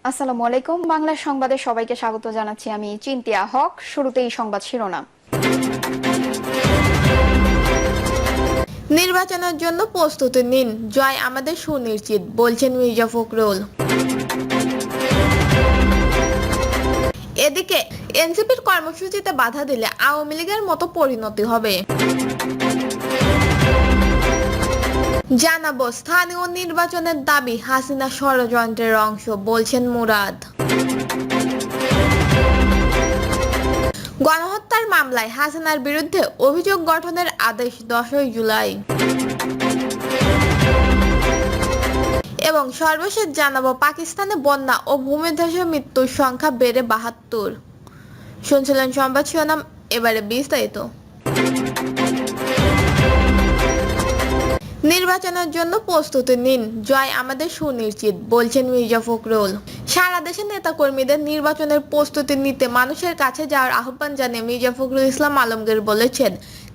আসসালামু আলাইকুম। বাংলা সংবাদে সবাইকে স্বাগত জানাচ্ছি। আমি চিন্তিয়া হক। শুরুতেই সংবাদ শিরোনাম। নির্বাচনের জন্য প্রস্তুতি নিন, জয় আমাদের সুনিশ্চিত, বলছেন মির্জা ফখরুল। এদিকে এনসিপির কর্মসূচিতে বাধা দিলে আওয়ামী লীগের মতো পরিণতি হবে। জানাবো স্থানীয় নির্বাচনের দাবি হাসিনা ষড়যন্ত্রের অংশ, বলছেন মুরাদ। গণহত্যার মামলায় হাসিনার বিরুদ্ধে অভিযোগ গঠনের আদেশ 10ই জুলাই। এবং সর্বশেষ জানাবো পাকিস্তানে বন্যা ও ভূমিধসে মৃত্যুর সংখ্যা বেড়ে 72। শুনছিলেন সংবাদ শিরোনাম, এবারে বিস্তারিত। নির্বাচনের জন্য প্রস্তুতি নিন, জয় আমাদের সুনিশ্চিত, বলছেন মির্জা ফখরুল। সারা দেশের নেতাকর্মীদের নির্বাচনের প্রস্তুতি নিতে মানুষের কাছে যাওয়ার আহ্বান জানিয়ে মির্জা ফখরুল ইসলাম আলমগীর বলেছেন,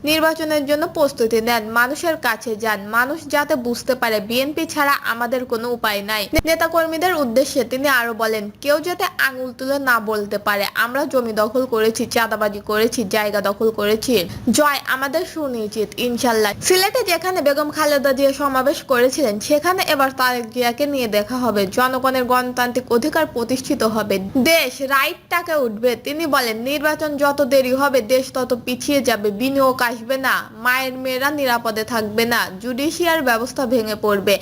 নির্বাচনের জন্য প্রস্তুতি নেন, মানুষের কাছে যান, মানুষ যাতে বুঝতে পারে বিএনপি ছাড়া আমাদের কোনো উপায় নাই। নেতাকর্মীদের উদ্দেশ্যে তিনি আরো বলেন, কেউ যাতে আঙুল তুলে না বলতে পারে আমরা জমি দখল করেছি, চাঁদাবাজি করেছি, জায়গা দখল করেছি। জয় আমাদের সুনিশ্চিত ইনশাল্লাহ। সিলেটে যেখানে বেগম খালেদা জিয়া সমাবেশ করেছিলেন সেখানে এবার তারেক জিয়াকে নিয়ে দেখা হবে, জনগণের গণতান্ত্রিক অধিকার প্রতিষ্ঠিত হবে, দেশ রাইটটাকে উঠবে। তিনি বলেন, নির্বাচন যত দেরি হবে দেশ তত পিছিয়ে যাবে, বিনিয়োগ আসবে না, মায়ের মেয়েরা নিরাপদে থাকবে না, জুডিশিয়ার ব্যবস্থা ভেঙে পড়বে,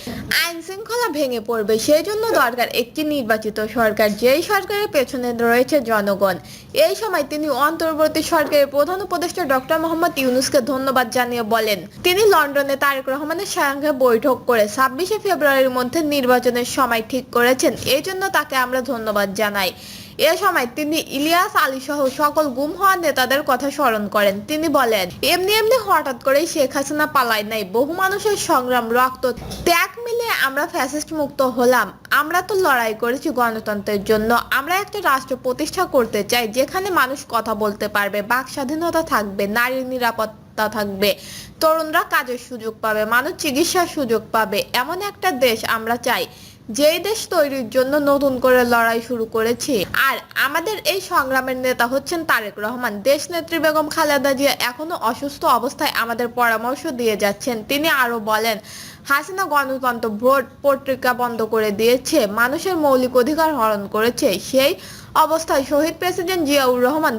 আইন শৃঙ্খলা ভেঙে পড়বে। সেই জন্য দরকার একটি নির্বাচিত সরকার, যেই সরকারের পেছনে রয়েছে জনগণ। এই সময় তিনি অন্তর্বর্তী সরকারের প্রধান উপদেষ্টা ডক্টর মোহাম্মদ ইউনূসকে ধন্যবাদ জানিয়ে বলেন, তিনি লন্ডনে তারেক রহমানের সঙ্গে বৈঠক করে 26শে ফেব্রুয়ারির মধ্যে নির্বাচনের সময় ঠিক করেছেন, এই জন্য তাকে আমরা ধন্যবাদ জানাই। এ সময় তিনি ইলিয়াস আলী সহ সকল গুম হওয়া নেতাদের কথা স্মরণ করেন। তিনি বলেন, এমনি এমনি হঠাৎ করেই শেখ হাসিনা পালায় নাই, বহু মানুষের সংগ্রাম, রক্ত, ত্যাগ মিলিয়ে আমরা ফ্যাসিস্ট মুক্ত হলাম। আমরা তো লড়াই করেছি গণতন্ত্রের জন্য। আমরা একটা রাষ্ট্র প্রতিষ্ঠা করতে চাই যেখানে মানুষ কথা বলতে পারবে, বাক স্বাধীনতা থাকবে, নারীর নিরাপত্তা থাকবে, তরুণরা কাজের সুযোগ পাবে, মানুষ চিকিৎসার সুযোগ পাবে। এমন একটা দেশ আমরা চাই, যেই দেশ তৈরির জন্য নতুন করে লড়াই শুরু করেছি। আর আমাদের এই সংগ্রামের নেতা হচ্ছেন তারেক রহমান। দেশ নেত্রী বেগম খালেদা জিয়া এখনো অসুস্থ অবস্থায় আমাদের পরামর্শ দিয়ে যাচ্ছেন। তিনি আরো বলেন, হাসিনা গণতন্ত্র, ভোট, পত্রিকা বন্ধ করে দিয়েছে, মানুষের মৌলিক অধিকার হরণ করেছে। সেই অবস্থায় শহীদ প্রেসিডেন্ট জিয়াউর রহমান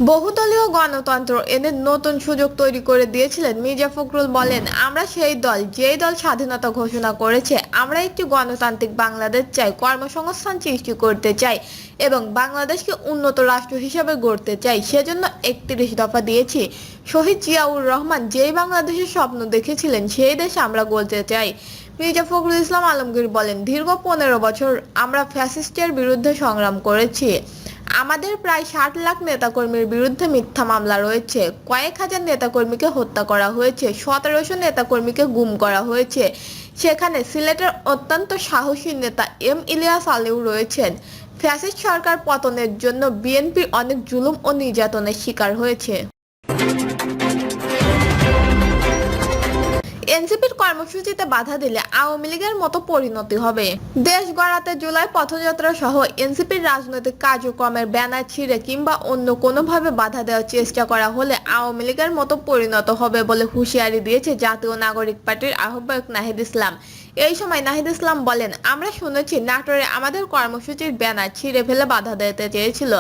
বহুদলীয় গণতন্ত্র এনে নতুন সুযোগ তৈরি করে দিয়েছিলেন। মির্জা ফখরুল বলেন, আমরা সেই দল, যেই দল স্বাধীনতা ঘোষণা করেছে। আমরা একটি গণতান্ত্রিক বাংলাদেশ চাই, কর্মসংস্থান সৃষ্টি করতে চাই এবং বাংলাদেশকে উন্নত রাষ্ট্র হিসেবে গড়তে চাই। সেজন্য 31 দফা দিয়েছি। শহীদ জিয়াউর রহমান যেই বাংলাদেশের স্বপ্ন দেখেছিলেন সেই দেশ আমরা গড়তে চাই। মির্জা ফখরুল ইসলাম আলমগীর বলেন, দীর্ঘ 15 বছর আমরা ফ্যাসিস্টের বিরুদ্ধে সংগ্রাম করেছি। আমাদের প্রায় 60 লাখ নেতাকর্মীর বিরুদ্ধে মিথ্যা মামলা রয়েছে, কয়েক হাজার নেতাকর্মীকে হত্যা করা হয়েছে, 1700 নেতাকর্মীকে গুম করা হয়েছে। সেখানে সিলেটের অত্যন্ত সাহসী নেতা ইলিয়াস আলীও রয়েছেন। ফ্যাসিস্ট সরকার পতনের জন্য বিএনপি অনেক জুলুম ও নির্যাতনের শিকার হয়েছে। এনসিপির কর্মসূচিতে বাধা দিলে আওয়ামী লীগের মতো পরিণতি হবে। দেশ গড়াতে জুলাই পথযাত্রা সহ এনসিপির রাজনৈতিক কার্যক্রমের ব্যানার ছিঁড়ে কিংবা অন্য কোনোভাবে বাধা দেওয়ার চেষ্টা করা হলে আওয়ামী লীগের মতো পরিণত হবে বলে হুঁশিয়ারি দিয়েছে জাতীয় নাগরিক পার্টির আহ্বায়ক নাহিদ ইসলাম। এই সময় নাহিদ ইসলাম বলেন, আমরা শুনেছি নাটোরে আমাদের কর্মসূচির ব্যানার ছিঁড়ে ফেলে বাধা দিতে চেয়েছিল।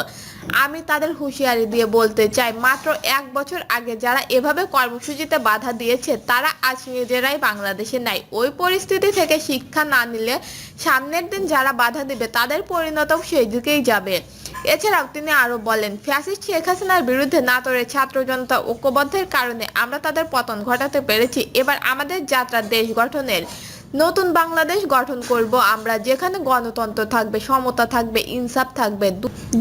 আমি তাদের হুঁশিয়ারি দিয়ে বলতে চাই, মাত্র 1 বছর আগে যারা এভাবে কর্মসূচিতে বাধা দিয়েছে তারা আজ নিজেরাই বাংলাদেশে নাই। ওই পরিস্থিতি থেকে শিক্ষা না নিলে সামনের দিন যারা বাধা দিবে তাদের পরিণতও সেই দিকেই যাবে। এছাড়াও তিনি আরো বলেন, ফ্যাসিস্ট শেখ হাসিনার বিরুদ্ধে নাটোরের ছাত্র জনতা ঐক্যবদ্ধের কারণে আমরা তাদের পতন ঘটাতে পেরেছি। এবার আমাদের যাত্রা দেশ গঠনের, নতুন বাংলাদেশ গঠন করব আমরা, যেখানে গণতন্ত্র থাকবে, সমতা থাকবে, ইনসাফ থাকবে,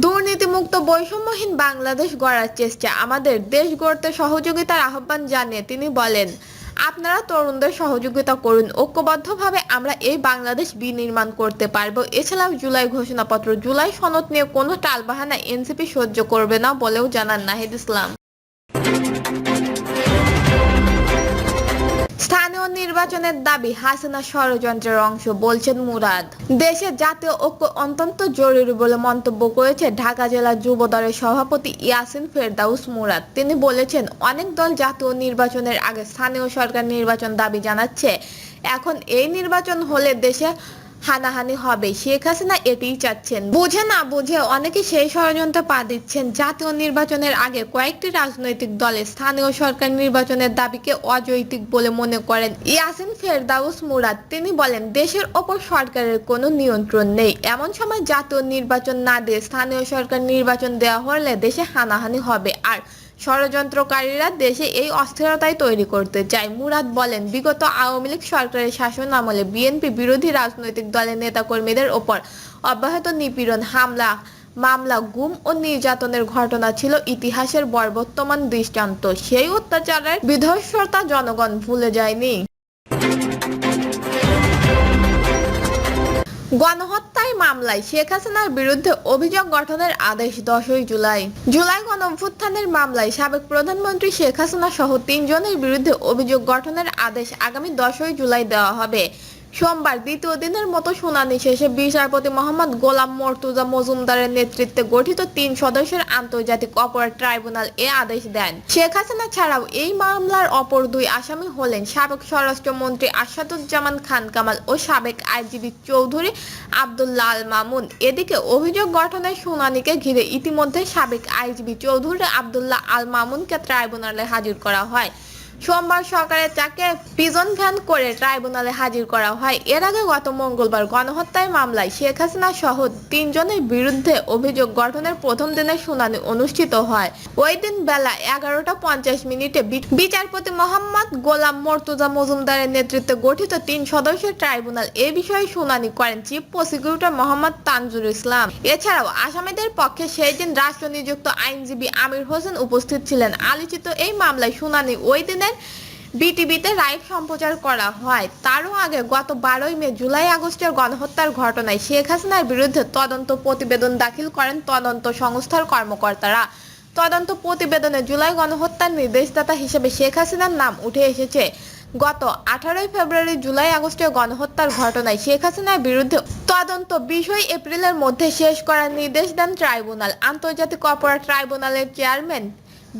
দুর্নীতিমুক্ত বৈষম্যহীন বাংলাদেশ গড়ার চেষ্টা আমাদের। দেশ গড়তে সহযোগিতার আহ্বান জানিয়ে তিনি বলেন, আপনারা তরুণদের সহযোগিতা করুন, ঐক্যবদ্ধভাবে আমরা এই বাংলাদেশ বিনির্মাণ করতে পারবো। এছাড়াও জুলাই ঘোষণাপত্র, জুলাই সনদ নিয়ে কোনো টালবাহানা এনসিপি সহ্য করবে না বলেও জানান নাহিদ ইসলাম। স্থানীয় নির্বাচনের দাবি হাসিনা ষড়যন্ত্রের অংশ বলছেন মুরাদ। দেশের জাতীয় ঐক্য অত্যন্ত জরুরি বলে মন্তব্য করেছে ঢাকা জেলা যুব দলের সভাপতি ইয়াসিন ফেরদাউস মুরাদ। তিনি বলেছেন, অনেক দল জাতীয় নির্বাচনের আগে স্থানীয় সরকার নির্বাচন দাবি জানাচ্ছে। এখন এই নির্বাচন হলে দেশে হানাহানি হবে, শেখ হাসিনা এটিই চাচ্ছেন। বুঝে না বুঝে অনেকে সেই ষড়যন্ত্রে পা দিচ্ছেন। জাতীয় নির্বাচনের আগে কয়েকটি রাজনৈতিক দলে স্থানীয় সরকার নির্বাচনের দাবিকে অযৌক্তিক বলে মনে করেন ইয়াসিন ফেরদাউস মুরাদ। তিনি বলেন, দেশের ওপর সরকারের কোনো নিয়ন্ত্রণ নেই। এমন সময় জাতীয় নির্বাচন না দিয়ে স্থানীয় সরকার নির্বাচন দেওয়া হলে দেশে হানাহানি হবে, আর ষড়যন্ত্রকারীরা দেশে এই অস্থিরতাই তৈরি করতে চায়। মুরাদ বলেন, বিগত আওয়ামী লীগ সরকারের শাসন আমলে বিএনপি বিরোধী রাজনৈতিক দলের নেতাকর্মীদের ওপর অব্যাহত নিপীড়ন, হামলা, মামলা, গুম ও নির্যাতনের ঘটনা ছিল ইতিহাসের বর্তমান দৃষ্টান্ত। সেই অত্যাচারের বিধ্বংসতা জনগণ ভুলে যায়নি। গণহত্যার মামলায় শেখ হাসিনার বিরুদ্ধে অভিযোগ গঠনের আদেশ 10ই জুলাই। গণঅভ্যুত্থানের মামলায় সাবেক প্রধানমন্ত্রী শেখ হাসিনা সহ 3 জনের বিরুদ্ধে অভিযোগ গঠনের আদেশ আগামী 10ই জুলাই দেওয়া হবে। সোমবার দ্বিতীয় দিনের মতো শুনানি শেষে বিচারপতি মোহাম্মদ গোলাম মর্তুজা মজুমদারের নেতৃত্বে গঠিত 3 সদস্যের আন্তর্জাতিক অপরাধ ট্রাইব্যুনাল এ আদেশ দেন। শেখ হাসিনা ছাড়াও এই মামলার অপর 2 আসামি হলেন সাবেক স্বরাষ্ট্রমন্ত্রী আসাদুজ্জামান খান কামাল ও সাবেক আইনজীবী চৌধুরী আব্দুল্লাহ আল মামুন। এদিকে অভিযোগ গঠনের শুনানিকে ঘিরে ইতিমধ্যে সাবেক আইনজীবী চৌধুরী আব্দুল্লাহ আল মামুনকে ট্রাইব্যুনালে হাজির করা হয়। সোমবার সকালে তাকে পিজন ভ্যান করে ট্রাইব্যুনালে হাজির করা হয়। এর আগে গত মঙ্গলবার গণহত্যার মামলায় শেখ হাসিনা সহ 3 জনের বিরুদ্ধে অভিযোগ গঠনের প্রথম দিনের শুনানি অনুষ্ঠিত হয়। ওই দিন বেলা 11টা 50 বিচারপতি মোহাম্মদ গোলাম মর্তুজা মজুমদারের নেতৃত্বে গঠিত 3 সদস্যের ট্রাইব্যুনাল এ বিষয়ে শুনানি করেন চিফ প্রসিকিউটর মোহাম্মদ তানজুল ইসলাম। এছাড়াও আসামিদের পক্ষে সেই দিন রাষ্ট্র নিযুক্ত আইনজীবী আমির হোসেন উপস্থিত ছিলেন। আলোচিত এই মামলায় শুনানি ওই দিনের বিটিভিতে লাইভ সম্প্রচার করা হয়। তারও আগে গত 12ই মে জুলাই আগস্টের গণহত্যার ঘটনায় শেখ হাসিনার বিরুদ্ধে তদন্ত প্রতিবেদন দাখিল করেন তদন্ত সংস্থার কর্মকর্তারা। তদন্ত প্রতিবেদনে জুলাই গণহত্যার নির্দেশদাতা হিসেবে শেখ হাসিনার নাম উঠে এসেছে। গত 18ই ফেব্রুয়ারি জুলাই আগস্টের গণহত্যার ঘটনায় শেখ হাসিনার বিরুদ্ধে তদন্ত 20 এপ্রিলের মধ্যে শেষ করার নির্দেশ দেন ট্রাইব্যুনাল। আন্তর্জাতিক অপরাধ ট্রাইব্যুনালের চেয়ারম্যান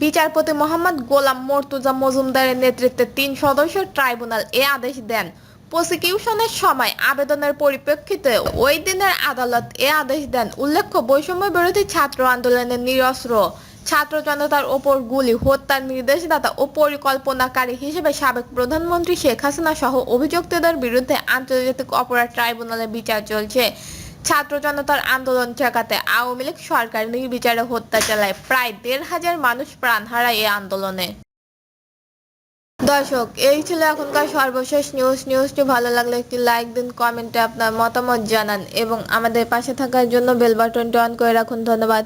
বিচারপতি মোহাম্মদ গোলাম মর্তুজা মজুমদারের নেতৃত্বে 3 সদস্যের ট্রাইব্যুনাল এ আদেশ দেন। প্রসিকিউশনের সময় আবেদনের পরিপ্রেক্ষিতে ওই দিনের আদালত এ আদেশ দেন। উল্লেখ্য, বৈষম্য বিরোধী ছাত্র আন্দোলনের নিরস্ত্র ছাত্র জনতার ওপর গুলি হত্যার নির্দেশদাতা ও পরিকল্পনাকারী হিসেবে সাবেক প্রধানমন্ত্রী শেখ হাসিনা সহ অভিযুক্তদের বিরুদ্ধে আন্তর্জাতিক অপরাধ ট্রাইব্যুনালে বিচার চলছে। ছাত্র জনতার আন্দোলন ঠেকাতে আওয়ামী লীগ সরকার নির্বিচারে হত্যা চালায়। প্রায় 1,500 মানুষ প্রাণ হারায় এই আন্দোলনে। দর্শক, এই ছিল এখনকার সর্বশেষ নিউজটি ভালো লাগলে একটি লাইক দিন, কমেন্টে আপনার মতামত জানান এবং আমাদের পাশে থাকার জন্য বেল বাটনটি অন করে রাখুন। ধন্যবাদ।